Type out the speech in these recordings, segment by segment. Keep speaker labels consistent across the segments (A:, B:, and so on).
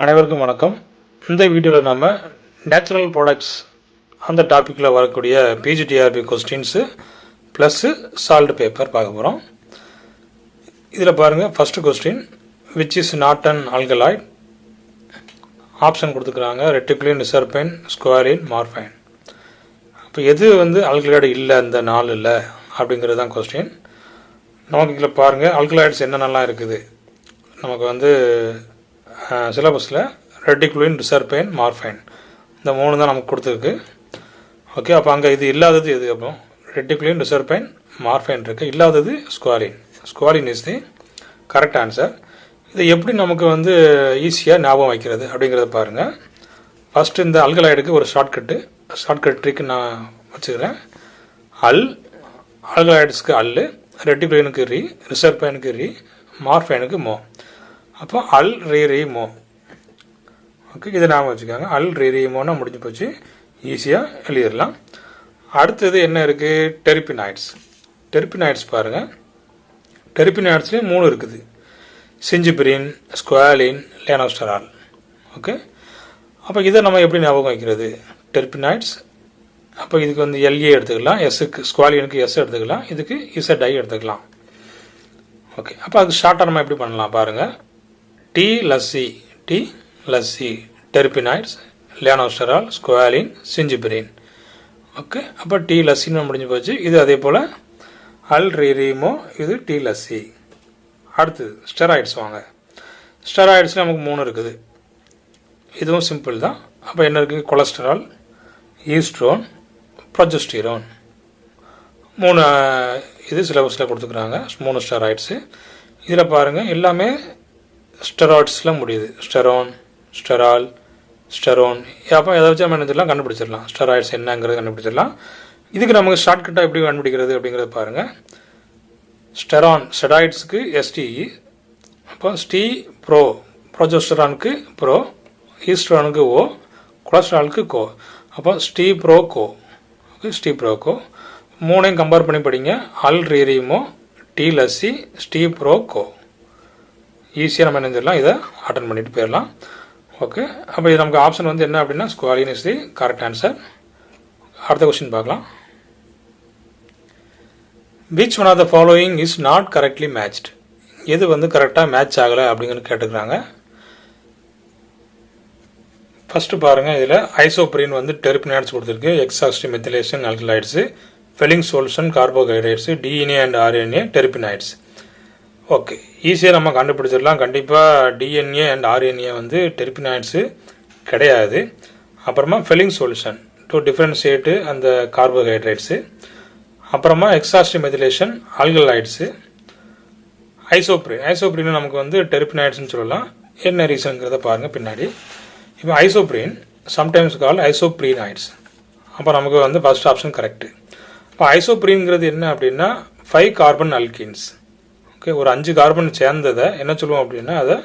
A: அனைவருக்கும் வணக்கம். இந்த வீடியோவில் நம்ம நேச்சுரல் ப்ராடக்ட்ஸ் அந்த டாப்பிக்கில் வரக்கூடிய P G T R B questions plus solved paper பார்க்க போகிறோம். இதில் பாருங்கள், first question, which is not an alkaloid. Option கொடுத்துக்கிறாங்க, ரெட்டிகுலின், நிசர்பைன், ஸ்குவாலின், மார்ஃபைன். இப்போ எது ஆல்கலாய்டு இல்லை, இந்த 4 இல்லை அப்படிங்கிறது தான் கொஸ்டின். நமக்கு இதில் பாருங்கள், ஆல்கலாய்ட்ஸ் என்னென்னலாம் இருக்குது. நமக்கு சிலபஸில் ரெட்டிகுலின், நிசர்பைன், மார்ஃபைன் இந்த 3 தான் நமக்கு கொடுத்துருக்கு. ஓகே, அப்போ அங்கே இது இல்லாதது எது? அப்போ ரெட்டிகுலின், நிசர்பைன், மார்ஃபைன் இருக்குது. இல்லாதது ஸ்குவாலின். ஸ்குவாலின் இஸ் தி கரெக்ட் ஆன்சர். இது எப்படி நமக்கு ஈஸியாக ஞாபகம் வைக்கிறது அப்படிங்கிறத பாருங்கள். ஃபஸ்ட்டு இந்த ஆல்கலாய்டுக்கு ஒரு ஷார்ட்கட் ட்ரிக் நான் வச்சுக்கிறேன். ஆல்கலாய்ட்ஸ்க்கு ரெட்டிகுலினுக்கு ரி, நிசர்பைனுக்கு ரி, மார்ஃபைனுக்கு மோ. அப்போ ரி மோ. ஓகே, இதை ஞாபகம் வச்சுக்கோங்க. ரி மோன்னா முடிஞ்சு போச்சு, ஈஸியாக எழுதிடலாம். அடுத்தது என்ன இருக்குது? டெர்பினாய்ட்ஸ் பாருங்கள். டெர்பினாய்ட்ஸ்லேயும் 3 இருக்குது, சிஞ்சிபிரின், ஸ்குவாலின், லேனோஸ்டரால். ஓகே, அப்போ இதை நம்ம எப்படி ஞாபகம் வைக்கிறது? டெர்பினாய்ட்ஸ், அப்போ இதுக்கு எல்ஏ எடுத்துக்கலாம், எஸ்ஸுக்கு ஸ்குவாலினுக்கு எஸ் எடுத்துக்கலாம், இதுக்கு இசட் ஐ எடுத்துக்கலாம். ஓகே, அப்போ அது ஷார்ட்டாக நம்ம எப்படி பண்ணலாம் பாருங்கள். டி லஸ்ஸி terpenoids, lanosterol, squalene, zingiberene. Okay, அப்போ டி லஸ்ஸின்னு முடிஞ்சு போச்சு. இது அதே போல் ரீமோ, இது டி லஸ்ஸி. அடுத்தது ஸ்டெராய்ட்ஸ் வாங்க. ஸ்டெராய்ட்ஸில் நமக்கு 3 இருக்குது. இதுவும் சிம்பிள் தான். அப்போ என்ன இருக்குது? கொலஸ்ட்ரால், ஈஸ்ட்ரோன், ப்ரொஜெஸ்டிரோன். 3 இது சிலபஸில் கொடுத்துக்கிறாங்க, 3 ஸ்டெராய்ட்ஸு. இதில் பாருங்கள், எல்லாமே ஸ்டெராய்ட்ஸில் முடியுது. ஸ்டெரால், ஸ்டெரோன். அப்போ எதை வச்சு நம்ம என்னலாம் கண்டுபிடிச்சிடலாம், ஸ்டெராய்ட்ஸ் என்னங்கிறது கண்டுபிடிச்சிடலாம். இதுக்கு நமக்கு ஷார்ட்கட்டாக எப்படி கண்டுபிடிக்கிறது அப்படிங்கிறத பாருங்கள். ஸ்டெராய்ட்ஸுக்கு எஸ்டிஇ, அப்போ ஸ்டி ப்ரோஜெஸ்டரானுக்கு ப்ரோ, ஈஸ்ட்ரோனுக்கு ஓ, கொலஸ்ட்ராலுக்கு கோ. அப்போ ஸ்டி ப்ரோ கோ. ஓகே, ஸ்டி ப்ரோ கோ. 3 கம்பேர் பண்ணி படிங்க. ரீமோ, டி லஸ்ஸி, ஸ்டி ப்ரோ கோ. ஈஸியாக நம்ம நினைஞ்சிடலாம், இதை அட்டன் பண்ணிட்டு போயிடலாம். ஓகே, அப்போ இது நமக்கு ஆப்ஷன் என்ன அப்படின்னா squalene is the correct answer. அடுத்த கொஸ்டின் பார்க்கலாம். Which one of the following is not correctly matched. எது கரெக்டாக மேட்ச் ஆகலை அப்படிங்கிறது கேட்டுக்கிறாங்க. ஃபஸ்ட்டு பாருங்கள், இதில் ஐசோப்ரின் டெர்பினாய்ட்ஸ் கொடுத்துருக்கு, exhaustive methylation alkaloids, Fehling solution carbohydrates, DNA and RNA terpenoids. Okay, ஈஸியாக நம்ம கண்டுபிடிச்சிடலாம். கண்டிப்பாக டிஎன்ஏ அண்ட் ஆர்என்ஏ டெர்பினாய்ட்ஸு கிடையாது. அப்புறமா ஃபெல்லிங் சொல்யூஷன் டு டிஃப்ரென்ஷியேட்டு அந்த கார்போஹைட்ரேட்ஸு. அப்புறமா எக்ஸாஸ்டி மெத்திலேஷன் ஆல்கலாய்ட்ஸு. ஐசோப்ரின் நமக்கு டெர்பினாய்ட்ஸ்னு சொல்லலாம். என்ன ரீசனுங்கிறத பாருங்கள் பின்னாடி. இப்போ ஐசோப்ரின் சம்டைம்ஸ் கால் ஐசோப்ரீனாய்ட்ஸ். அப்போ நமக்கு ஃபர்ஸ்ட் ஆப்ஷன் கரெக்டு. இப்போ ஐசோப்ரின்ங்கிறது என்ன அப்படின்னா 5 கார்பன் அல்கீன்ஸ். ஓகே, ஒரு 5 கார்பன் சேர்ந்ததை என்ன சொல்லுவோம் அப்படின்னா அதை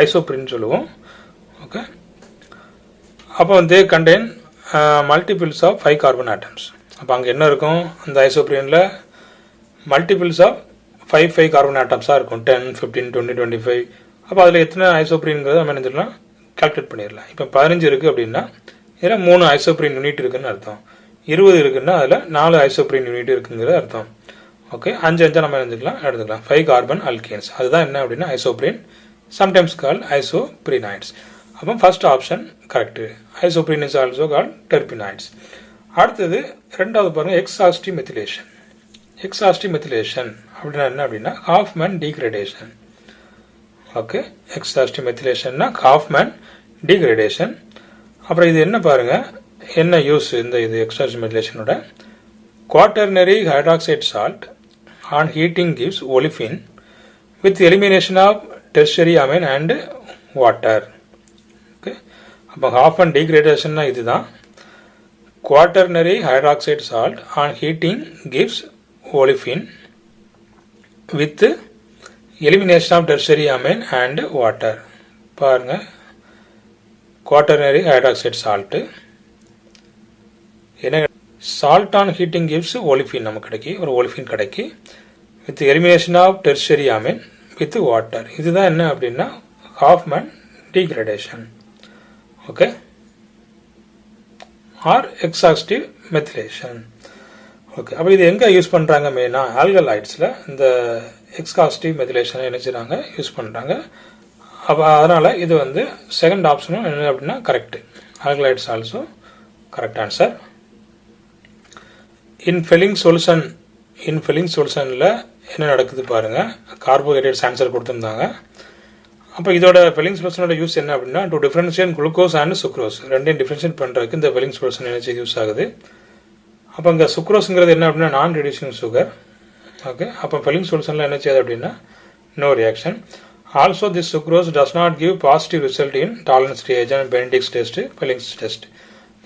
A: ஐசோப்ரின் சொல்லுவோம். ஓகே, அப்போ they contain multiples of 5 carbon atoms. அப்போ அங்கே என்ன இருக்கும்? அந்த ஐசோப்ரினில் மல்டிபிள்ஸ் ஆஃப் 5 கார்பன் ஆட்டம்ஸாக இருக்கும். 10, 15, 20, 25. அப்போ அதில் எத்தனை ஐசோப்ரின்ங்கிறத நம்ம என்ன சொல்லலாம், கால்குலேட் பண்ணிடலாம். இப்போ 15 இருக்குது அப்படின்னா இதில் 3 ஐசோப்ரின் யூனிட் இருக்குதுன்னு அர்த்தம். 20 இருக்குன்னா அதில் 4 ஐசோப்ரின் யூனிட் இருக்குங்கிறது அர்த்தம். ஓகே, 5 நம்ம எடுத்துக்கலாம் 5 கார்பன் அல்கேன்ஸ். அதுதான் என்ன அப்படின்னா ஐசோப்ரின், சம்டைம்ஸ் கால் ஐசோப்ரீனாய்ட்ஸ். அப்போ first option correct. Isoprene is also call terpenoids. அடுத்தது ரெண்டாவது பாருங்கள், எக்ஸாஸ்டி மெத்திலேஷன் அப்படின்னா என்ன அப்படின்னா ஹாஃப்மேன் டீக்ரேடேஷன். ஓகே, எக்ஸாஸ்டி மெத்திலேஷன்னா ஹாஃப்மேன் டீக்ரேடேஷன். அப்புறம் இது என்ன பாருங்கள், என்ன யூஸ் இது எக்ஸாஸ்டி மெத்திலேஷனோட? Quaternary hydroxide salt on heating gives olefin with elimination of tertiary amine and water. Okay, அப்போ half and degradation இதுதான். Quaternary hydroxide salt on heating gives olefin with elimination of tertiary amine and water. பாருங்க, quaternary hydroxide salt என்ன, salt on heating gives olefin நமக்கு கிடைக்கி, ஒரு olefin கிடைக்கி with elimination of tertiary amine with water. இதுதான் என்ன அப்படின்னா Hofmann degradation. Okay, or exhaustive methylation. Okay, அப்போ இது எங்கே யூஸ் பண்ணுறாங்க? மெயினாக ஆல்கலாய்ட்ஸில் இந்த எக்ஸ்காஸ்டிவ் மெத்திலேஷனை என்ன செய்கிறாங்க, யூஸ் பண்ணுறாங்க. அப்போ அதனால் இது வந்து செகண்ட் ஆப்ஷனும் என்ன அப்படின்னா correct. Alkaloids also correct answer. In Fehling சொல்யூஷனில் என்ன நடக்குது பாருங்கள். கார்போஹைட்ரேட்ஸ் ஆன்சர் கொடுத்துருந்தாங்க. அப்போ இதோட ஃபெல்லிங் சொல்யூஷனோட யூஸ் என்ன அப்படின்னா to differentiate glucose and sucrose, ரெண்டையும் டிஃபரன்ஷியேட் பண்ணுறதுக்கு இந்த ஃபெல்லிங் சொல்யூஷன் என்ன செய்து யூஸ் ஆகுது. அப்போ இங்கே சுக்ரோஸுங்கிறது என்ன அப்படின்னா நான் ரெடியூசிங் சுகர். ஓகே, அப்போ ஃபெல்லிங் சொல்யூஷனில் என்ன செய்யாது அப்படின்னா no reaction. Also this sucrose does not give positive result in Tollens reagent, Benedict's test, Fehling's test.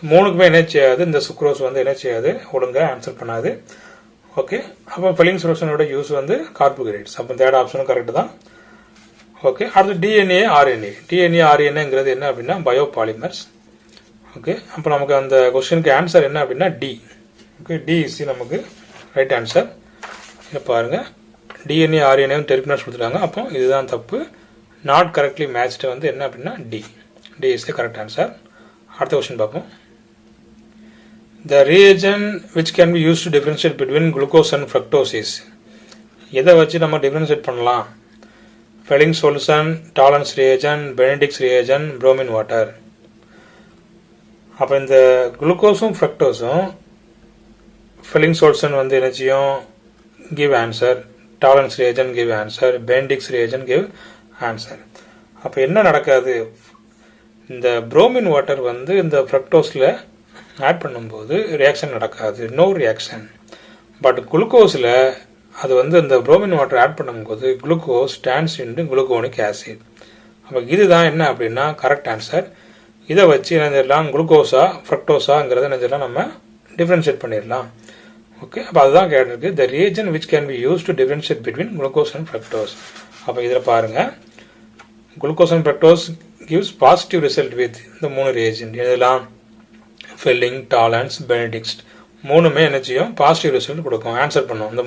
A: மூணுக்குமே என்ன செய்யாது, இந்த சுக்ரோஸ் வந்து என்ன செய்யாது, ஒழுங்காக ஆன்சர் பண்ணாது. ஓகே, அப்போ ஃபெல்லிங் சொல்யூஷனோட யூஸ் வந்து கார்போஹைட்ரேட்ஸ். அப்போ தேர்ட் ஆப்ஷனும் கரெக்டு தான். ஓகே, அடுத்து டிஎன்ஏ ஆர்என்ஏங்கிறது என்ன அப்படின்னா பயோபாலிமர்ஸ். ஓகே, அப்போ நமக்கு அந்த கொஸ்டினுக்கு ஆன்சர் என்ன அப்படின்னா டி. ஓகே, டி இஸ் நமக்கு ரைட் ஆன்சர். இதை பாருங்கள், டிஎன்ஏ ஆர்என்ஏ டெர்மினல்ஸ் கொடுத்துருக்காங்க. அப்போ இதுதான் தப்பு. நாட் கரெக்ட்லி மேட்ச்டு வந்து என்ன அப்படின்னா D is the correct answer. அடுத்த கொஸ்டின் பார்ப்போம். The reagent which can be use to differentiate between glucose and fructose. எதை வச்சு நம்ம டிஃபரன்ஷியேட் பண்ணலாம்? Fehling solution, Tollens reagent, Benedict's reagent, bromine water. அப்போ இந்த குளுக்கோஸும் ஃப்ரக்டோஸும் ஃபெல்லிங் சொல்யூஷன் வந்து என்ன செய்யும், give answer. Tollens reagent give answer. Benedict's reagent give answer. அப்போ என்ன நடக்காது, இந்த புரோமின் வாட்டர் வந்து இந்த ஃப்ரக்டோஸில் ஆட் பண்ணும்போது ரியாக்ஷன் நடக்காது, நோ ரியாக்ஷன். பட் குளுக்கோஸில் அது வந்து இந்த புரோமின் வாட்டர் ஆட் பண்ணும்போது glucose turns into gluconic acid. அப்போ இதுதான் என்ன அப்படின்னா கரெக்ட் ஆன்சர். இதை வச்சு என்ன செய்யலாம், குளுக்கோஸா ஃப்ரக்டோஸாங்கிறத என்ன செய்யலாம், நம்ம டிஃபரன்ஷியேட் பண்ணிடலாம். ஓகே, அப்போ அதுதான் கேட்டிருக்கு. The reagent which can be use to differentiate between glucose and fructose. அப்போ இதில் பாருங்கள், glucose and fructose gives positive result with இந்த மூணு ரியேஜன். இதெல்லாம் ஃபெல்லிங், டாலரன்ஸ், பெனடிக்ஸ் மூணுமே என்ன செய்யும், பாசிட்டிவ் ரிசல்ட் கொடுக்கும், ஆன்சர் பண்ணும் இந்த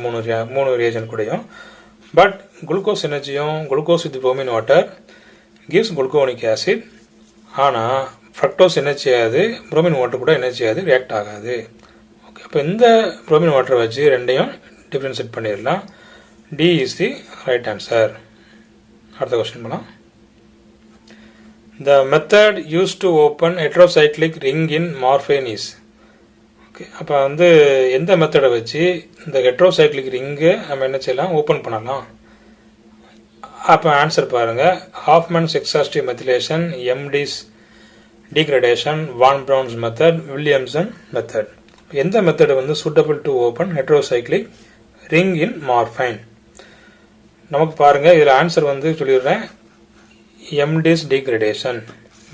A: மூணு ரியேஜன் கூடயும். பட் குளுக்கோஸ் என்ன செய்யும், glucose with bromine water gives gluconic acid. ஆனால் ஃப்ரக்டோஸ் என்ன செய்யாது, புரோமின் வாட்டர் கூட என்ன செய்யாது, ரியாக்ட் ஆகாது. ஓகே, அப்போ இந்த புரோமின் வாட்டரை வச்சு ரெண்டையும் டிஃபரன்ஷியேட் பண்ணிடலாம். D is the right answer. அடுத்த கொஸ்டின் போகலாம். The method use to open heterocyclic ring in morphine is. Okay, அப்போ வந்து எந்த மெத்தடை வச்சு இந்த ஹெட்ரோசைக்ளிக் ரிங்கு நம்ம என்ன செய்யலாம், ஓப்பன் பண்ணலாம். அப்போ ஆன்சர் பாருங்கள், ஹாஃப்மேன்ஸ் எக்ஸாஸ்டிவ் மெத்திலேஷன், எம்டிஸ் டீக்ரடேஷன், வான் ப்ரௌன்ஸ் மெத்தட், வில்லியம்சன் மெத்தட். எந்த மெத்தட் வந்து suitable to open heterocyclic ring in morphine? நமக்கு பாருங்கள், இதில் ஆன்சர் வந்து சொல்லிடுறேன், எம்டிஸ் டீக்ரடேஷன்.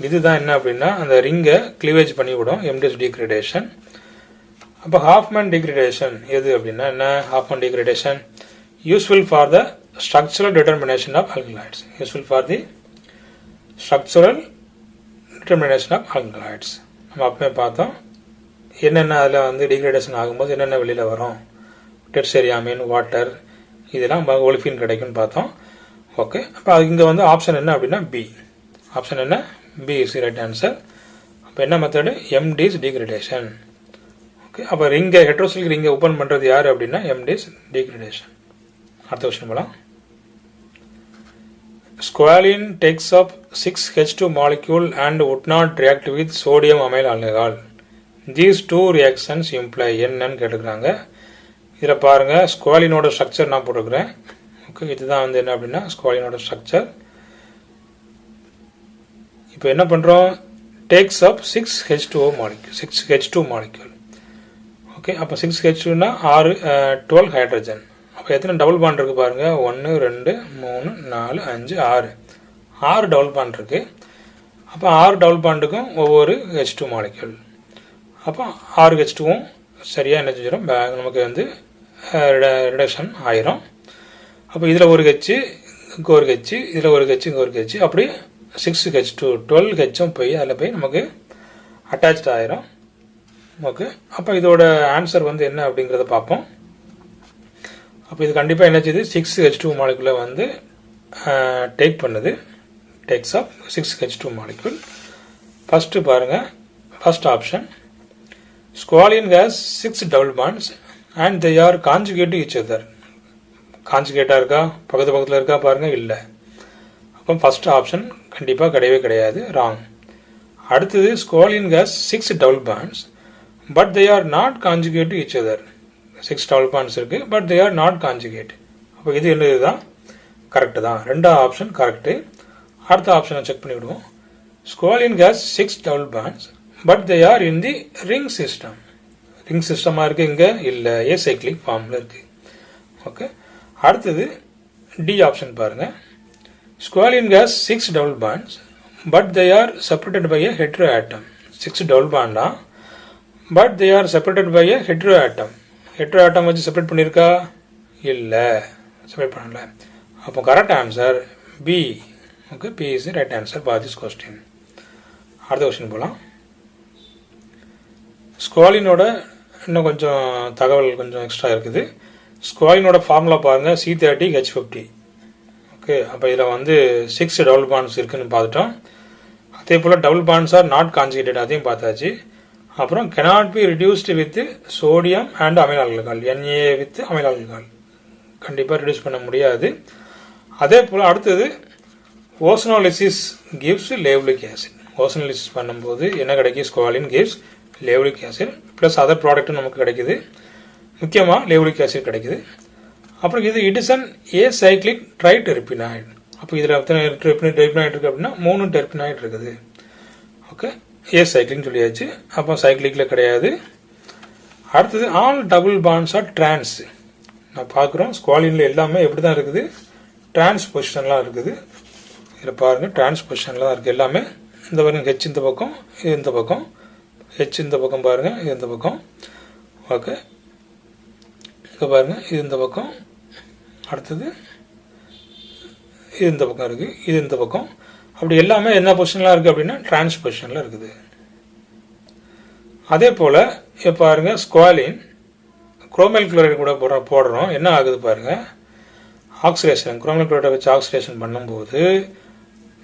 A: இதுதான் என்ன அப்படின்னா அந்த ரிங்கை கிளீவேஜ் பண்ணிவிடும், எம்டிஸ் டீக்ரடேஷன். அப்போ ஹாஃப்மேன் டீக்ரடேஷன் எது அப்படின்னா என்ன, Hofmann degradation useful for the structural determination of alkaloids, useful for the structural determination of alkaloids. நம்ம அப்பவே பார்த்தோம் என்னென்ன அதில் வந்து டீக்ரேடேஷன் ஆகும்போது என்னென்ன வெளியில் வரும், டெர்சேரியாமின், வாட்டர், இதெல்லாம் ஒலிஃபின் கிடைக்கும்னு பார்த்தோம். ஓகே, அப்போ அது இங்கே வந்து ஆப்ஷன் என்ன அப்படின்னா பி. ஆப்ஷன் என்ன, பி இஸ் ரைட் ஆன்சர். அப்போ என்ன மெத்தடு, எம்டிஸ் டீக்ரேடேஷன். ஓகே, அப்போ ரிங்கை ஹெட்ரோசைக்ளிக் ரிங்கை ஓப்பன் பண்ணுறது யார் அப்படின்னா எம்டிஸ் டீக்ரேடேஷன். அடுத்த கொஸ்டின் போகலாம். Squalene takes up 6H2 molecule and would not react with sodium amyl alcohol. These two reactions imply என்னன்னு கேட்டுக்கிறாங்க. இதில் பாருங்கள், ஸ்குவாலினோட ஸ்ட்ரக்சர் நான் போட்டுக்கிறேன். ஓகே, இதுதான் வந்து என்ன அப்படின்னா ஸ்குவாலினோட ஸ்ட்ரக்சர். இப்போ என்ன பண்ணுறோம், டேக்ஸ் அப் 6H2 மாலிக்யூல். ஓகே, அப்போ 6H2னா 12 ஹைட்ரஜன். அப்போ எத்தனை டபுள் பாண்ட் இருக்குது பாருங்கள், 1 2 3 4 5 6 டபுள் பாண்ட் இருக்குது. அப்போ 6 டபுள் பாண்டுக்கும் ஒவ்வொரு H2 மாலிக்யூல். அப்போ 6 H2வும் சரியாக என்ன செஞ்சிடும், நமக்கு வந்து ரிடக்ஷன் ஆயிரும். அப்போ இதில் ஒரு ஹெச்சு, இங்கே ஒரு ஹெச்சு, இதில் ஒரு ஹெச்சு, இங்கே ஒரு ஹெச்சு, அப்படி 6H2 12 ஹெச்சும் போய் அதில் போய் நமக்கு அட்டாச்ட் ஆயிரும். ஓகே, அப்போ இதோட ஆன்சர் வந்து என்ன அப்படிங்கிறத பார்ப்போம். அப்போ இது கண்டிப்பாக என்ன செய்யுது, 6H2 மாலிகுலை வந்து டேக் பண்ணுது. takes up 6H2 molecule. First பாருங்க, first option. Squalene has 6 double bonds and they are conjugate to each other. கான்ஜுகேட்டாக இருக்கா, பக்கத்தில் இருக்கா பாருங்க, இல்லை. அப்போ ஃபர்ஸ்ட் ஆப்ஷன் கண்டிப்பாக கிடையவே கிடையாது, ராங். அடுத்தது squalene has 6 double bonds but they are not conjugate to each other. 6 double bonds இருக்கு but they are not conjugate. அப்போ இது என்னது தான் கரெக்டு தான், ரெண்டாவது ஆப்ஷன் கரெக்டு. அடுத்த ஆப்ஷனை செக் பண்ணி விடுவோம். Squalene has 6 double bonds but they are in the ring system. Ring சிஸ்டமாக இருக்குது, இங்கே இல்லை, ஏசைக்ளிக் ஃபார்மில் இருக்குது. ஓகே, அடுத்தது டி ஆப்ஷன் பாருங்க. Squalene has 6 double bonds but they are separated by a hetero atom. 6 double பாண்டா but they are separated by a hetero atom. Hetero atom வச்சு செப்பரேட் பண்ணியிருக்கா, இல்லை, செப்பரேட் பண்ணல. அப்போ correct answer B. Okay, B is right answer for this question. அடுத்த question போகலாம். ஸ்குவாலினோட இன்னும் கொஞ்சம் தகவல் கொஞ்சம் எக்ஸ்ட்ரா இருக்குது. ஸ்குவாலினோட ஃபார்முலா பாருங்கள், C30H50. ஓகே, அப்போ இதில் வந்து 6 டபுள் பாண்ட்ஸ் இருக்குன்னு பார்த்துட்டோம். அதே போல் double bonds are not conjugated, அதையும் பார்த்தாச்சு. அப்புறம் cannot be reduced with sodium and amyl alcohol, Na with amyl alcohol கண்டிப்பாக ரெடியூஸ் பண்ண முடியாது. அதே போல் அடுத்தது ஓசனோலிசிஸ் கிவ்ஸ் லேவ்லிக் ஆசிட். ஓசனோலிசிஸ் பண்ணும்போது என்ன கிடைக்கும், squalene gives laevulic acid plus other ப்ராடக்ட்டும் நமக்கு கிடைக்குது, முக்கியமாக லேவ்லிக் ஆசிட் கிடைக்குது. அப்புறம் இது இடிசன் ஏசைக்ளிக் ட்ரைடெர்பினாய்டு. அப்போ இதில் எத்தனை டெர்பினாய்டு இருக்குது அப்படின்னா 3 டெர்பினாய்டு இருக்குது. ஓகே, ஏசைக்ளிக்னு சொல்லியாச்சு, அப்போ சைக்ளிக்கில் கிடையாது. அடுத்தது all double bonds are trans. நான் பார்க்குறோம் ஸ்குவாலினில் எல்லாமே எப்படி தான் இருக்குது, டிரான்ஸ் பொசிஷன்லாம் இருக்குது. இதில் பாருங்கள், டிரான்ஸ் பொசிஷனில் தான் இருக்குது எல்லாமே. இந்த பாருங்கள், ஹெச் இந்த பக்கம், இது இந்த பக்கம், ஹெச் இந்த பக்கம் பாருங்கள், இது இந்த பக்கம். ஓகே, இங்கே பாருங்கள், இது இந்த பக்கம், அடுத்தது இது இந்த பக்கம் இருக்குது, இது இந்த பக்கம். அப்படி எல்லாமே என்ன பொசிஷன்லாம் இருக்குது அப்படின்னா டிரான்ஸ் பொசிஷனில் இருக்குது. அதே போல் இப்போ பாருங்கள், ஸ்குவாலின் குரோமைல் குளோரைடு கூட போடுறோம், என்ன ஆகுது பாருங்கள், ஆக்சிடேஷன். குரோமைல் குளோரைடை வச்சு ஆக்சிடேஷன் பண்ணும்போது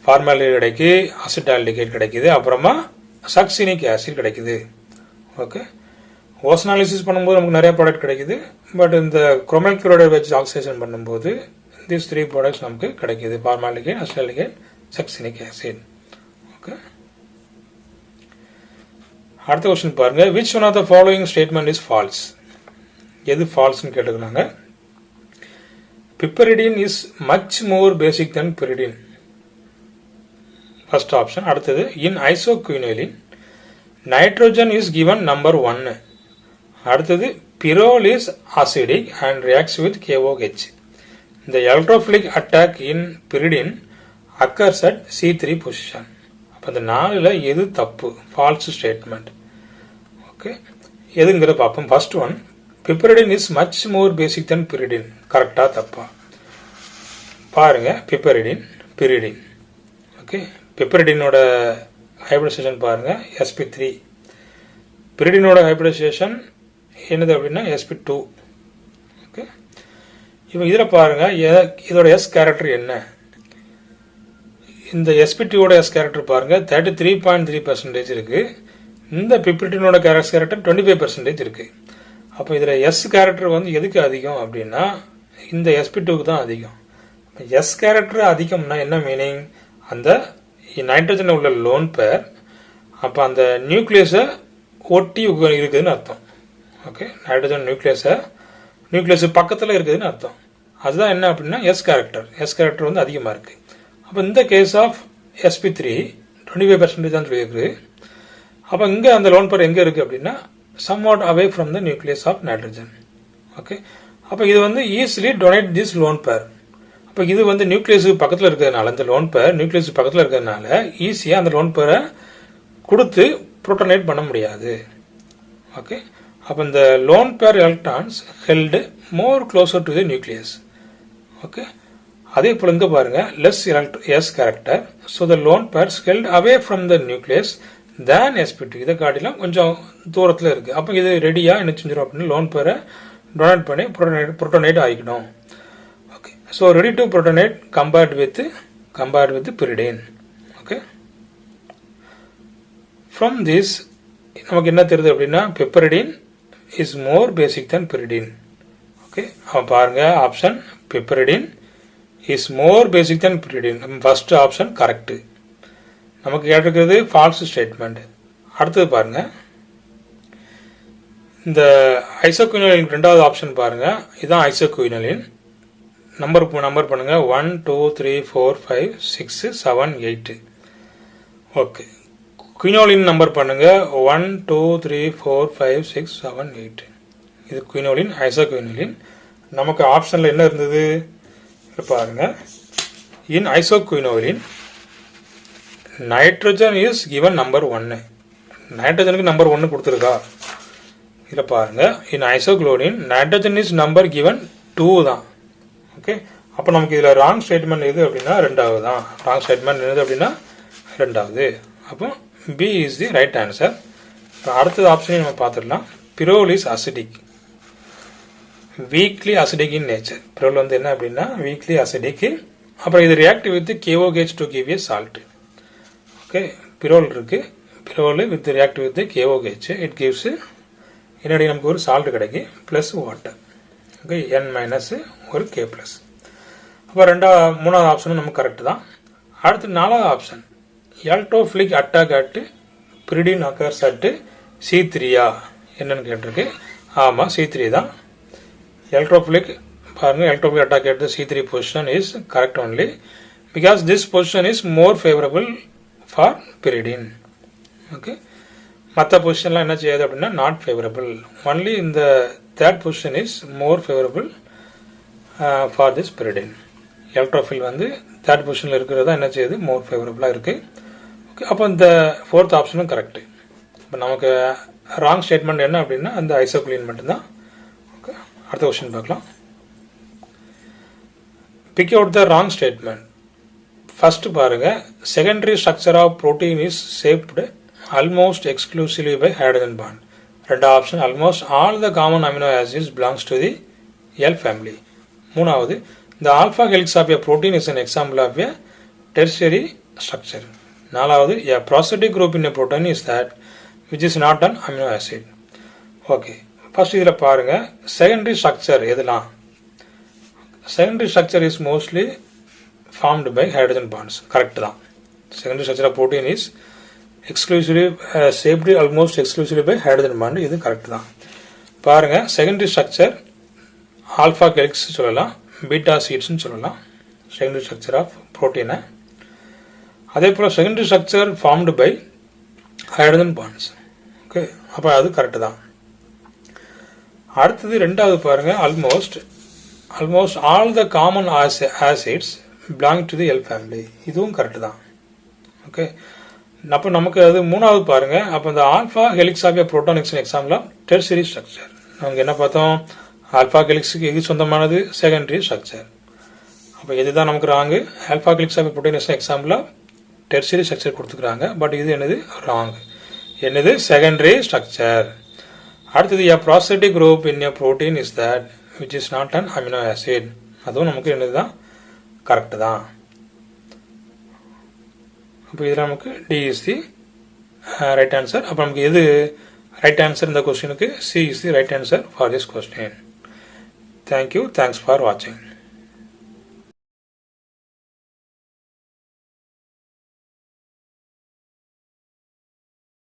A: ஃபார்மாலின் கிடைக்கு, அசிட்டால்டிகைட் கிடைக்குது, அப்புறமா சக்சினிக் ஆசிட் கிடைக்குது. ஓகே, ஓசனாலிசிஸ் பண்ணும்போது நமக்கு நிறைய ப்ராடக்ட் கிடைக்குது. பட் இந்த குரோமைல் குளோரைடை வச்சு ஆக்சிடேஷன் பண்ணும்போது these 3 ப்ராடக்ட்ஸ் நமக்கு கிடைக்குது, ஃபார்மாலிகேட், அசிட்டால்டிகைட், சக்சினிக் ஆசிட். ஓகே, அடுத்த கொஸ்டின் பாருங்க. which one of the following statement is false? எது ஃபால்ஸ்னு கேட்டுக்கிறாங்க. piperidine is much more basic than pyridine. First option. அடுத்தது in isoquinoline nitrogen is given number 1. அடுத்தது pyrrole is acidic and reacts with KOH. The electrophilic attack in pyridine occurs at C3 position. அப்போ இந்த 4ல் எது தப்பு, false statement. Okay, எதுங்கிறத பார்ப்போம். First one, piperidine is much more basic than pyridine. கரெக்டாக தப்பா பாருங்க. pyridine. Okay, piperidine-ஓட hybridisation பாருங்க, sp3. pyridine-ஓட hybridisation என்னது அப்படின்னா sp2. ஓகே, இப்போ இதில் பாருங்க, இதோட S கேரக்டர் என்ன, இந்த sp2-ஓட S கேரக்டர் பாருங்க 33.3% இருக்கு. இந்த piperidine-ஓட கேரக்டர் 25% இருக்கு. அப்போ இதில் S கேரக்டர் வந்து எதுக்கு அதிகம் அப்படின்னா இந்த sp2க்கு தான் அதிகம். S கேரக்டர் அதிகம்னா என்ன மீனிங், அந்த நைட்ரஜன் உள்ள லோன் பேர் அப்போ அந்த நியூக்ளியஸை ஒட்டி இருக்குதுன்னு அர்த்தம். ஓகே, நைட்ரஜன் நியூக்ளியஸ் பக்கத்தில் இருக்குதுன்னு அர்த்தம். அதுதான் என்ன அப்படின்னா எஸ் கேரக்டர் வந்து அதிகமாக இருக்குது. அப்போ இந்த கேஸ் ஆஃப் sp3 25% தான் சொல்லியிருக்கு. அப்போ இங்கே அந்த லோன் பேர் எங்கே இருக்குது அப்படின்னா somewhat away from the nucleus of nitrogen. Okay, அப்போ இது வந்து easily donate this lone pair. அப்போ இது வந்து நியூக்ளியஸுக்கு பக்கத்தில் இருக்கிறதுனால, இந்த லோன் பேர் நியூக்ளியஸுக்கு பக்கத்தில் இருக்கிறதுனால ஈஸியாக அந்த லோன் பேரை கொடுத்து புரோட்டனேட் பண்ண முடியாது. ஓகே, அப்போ இந்த lone pair electrons held more closer to the nucleus. Okay, அதே போல் இங்கே பாருங்கள், less S character, so the lone pairs held away from the nucleus than sp2. இதை காட்டிலாம் கொஞ்சம் தூரத்தில் இருக்குது. அப்போ இது ரெடியாக என்ன செஞ்சிடும் அப்படின்னு லோன் பேரை டொனேட் பண்ணி புரோட்டனேட் ஆகிக்கணும். Okay, so ready to protonate compared with pyridine. Okay, from this நமக்கு என்ன தெரியுது அப்படின்னா piperidine is more basic than pyridine. Okay, அப்போ பாருங்க option piperidine is more basic than pyridine. First option correct. நமக்கு கேட்டிருக்கிறது ஃபால்ஸ் ஸ்டேட்மெண்ட். அடுத்தது பாருங்க, இந்த ஐசோகுயினலின் ரெண்டாவது ஆப்ஷன் பாருங்க, இதுதான் ஐசோகுயினலின். நம்பர் பண்ணுங்க 1 2 3 4 5 6 7 8. ஓகே, குயினோலின் நம்பர் பண்ணுங்க 1 2 3 4 5 6 7 8. இது குயினோலின், ஐசோகுயினலின். நமக்கு ஆப்ஷன்ல என்ன இருந்தது பாருங்க, in isoquinoline nitrogen is given number 1. நைட்ரஜனுக்கு நம்பர் 1 கொடுத்துருக்கா? இதில் பாருங்க, in isoquinoline nitrogen is number given 2 தான். ஓகே, அப்போ நமக்கு இதில் ராங் ஸ்டேட்மெண்ட் எது அப்படின்னா ரெண்டாவது தான். ராங் ஸ்டேட்மெண்ட் எது அப்படின்னா ரெண்டாவது. அப்போ B is the right answer. அடுத்தது ஆப்ஷனையும் நம்ம பார்த்துடலாம். Pyrrole is acidic, weakly acidic in nature. Pyrrole வந்து என்ன அப்படின்னா வீக்லி அசிடிக். அப்புறம் இது reactive with KOH to give a salt. Okay, pyrrole இருக்கு, pyrrole with reactive with KOH it gives என்னடி நமக்கு ஒரு சால்ட் கிடைக்கும் plus water. Okay, N minus ஒரு K ப்ளஸ். அப்போ மூணாவது ஆப்ஷனும் நமக்கு கரெக்ட் தான். அடுத்து நாலாவது option electrophilic attack at pyridine occurs at C3 என்னன்னு கேட்டிருக்கு. ஆமாம், C3 தான். எல்ட்ரோஃபிலிக் பாருங்க, electrophilic attack at C3 position is correct only because this position is more favourable for pyridine. Okay, மற்ற பொசிஷன்லாம் என்ன செய்யாது அப்படின்னா நாட் ஃபேவரபிள். ஒன்லி இந்த third position is more favourable for this pyridine. Electrophile வந்து third பொசிஷனில் இருக்கிறதா என்ன செய்யுது மோர் ஃபேவரபிளாக இருக்குது. ஓகே, அப்போ இந்த ஃபோர்த் ஆப்ஷனும் கரெக்டு. இப்போ நமக்கு ராங் ஸ்டேட்மெண்ட் என்ன அப்படின்னா அந்த ஐசோகுலின் மட்டும்தான். ஓகே, அடுத்த கொஸ்டின் பார்க்கலாம். Pick out the wrong statement. First பாருங்க, secondary structure of protein is shaped almost exclusively by hydrogen bond. ரெண்டாவது option almost all the common amino acids belongs to the L family. மூணாவது, the alpha helix of a protein is an example of a tertiary structure. நாலாவது, a prosthetic group in a protein is that which is not an amino acid. Okay, first இதில் பாருங்க, secondary structure எதெல்லாம்? Secondary structure is mostly formed by hydrogen bonds. Correct தான். Secondary structure of protein is exclusively shaped almost exclusively by hydrogen bond. இது correct தான். பாருங்க, secondary structure alpha helix சொல்லலாம், beta சீட்ஸ்ன்னு சொல்லலாம் செகண்டரி ஸ்ட்ரக்சர் ஆஃப் புரோட்டீனை. அதே போல் secondary structure formed by hydrogen bonds. Okay, அப்போ அது கரெக்டு தான். அடுத்தது ரெண்டாவது பாருங்க, almost all the common acids belong to the L family. இதுவும் கரெக்டு தான். ஓகே, அப்போ நமக்கு அது மூணாவது பாருங்க. அப்போ இந்த alpha helix of proteins example of tertiary structure. நமக்கு என்ன பார்த்தோம், ஆல்ஃபா ஹெலிக்ஸுக்கு எது சொந்தமானது செகண்டரி ஸ்ட்ரக்சர். அப்போ இதுதான் நமக்கு wrong. Alpha helix of proteins example of tertiary structure கொடுத்துக்கிறாங்க. பட் இது என்னது ராங். என்னது செகண்டரி ஸ்ட்ரக்சர். அடுத்தது a prosthetic group in a protein is that which is not an amino acid. அதுவும் நமக்கு என்னது தான் கரெக்ட் தான். அப்போ இதில் நமக்கு D is the right answer. அப்போ நமக்கு எது ரைட் ஆன்சர் இந்த கொஸ்டினுக்கு? C is the right answer for this question. Thank you. Thanks for வாட்சிங்.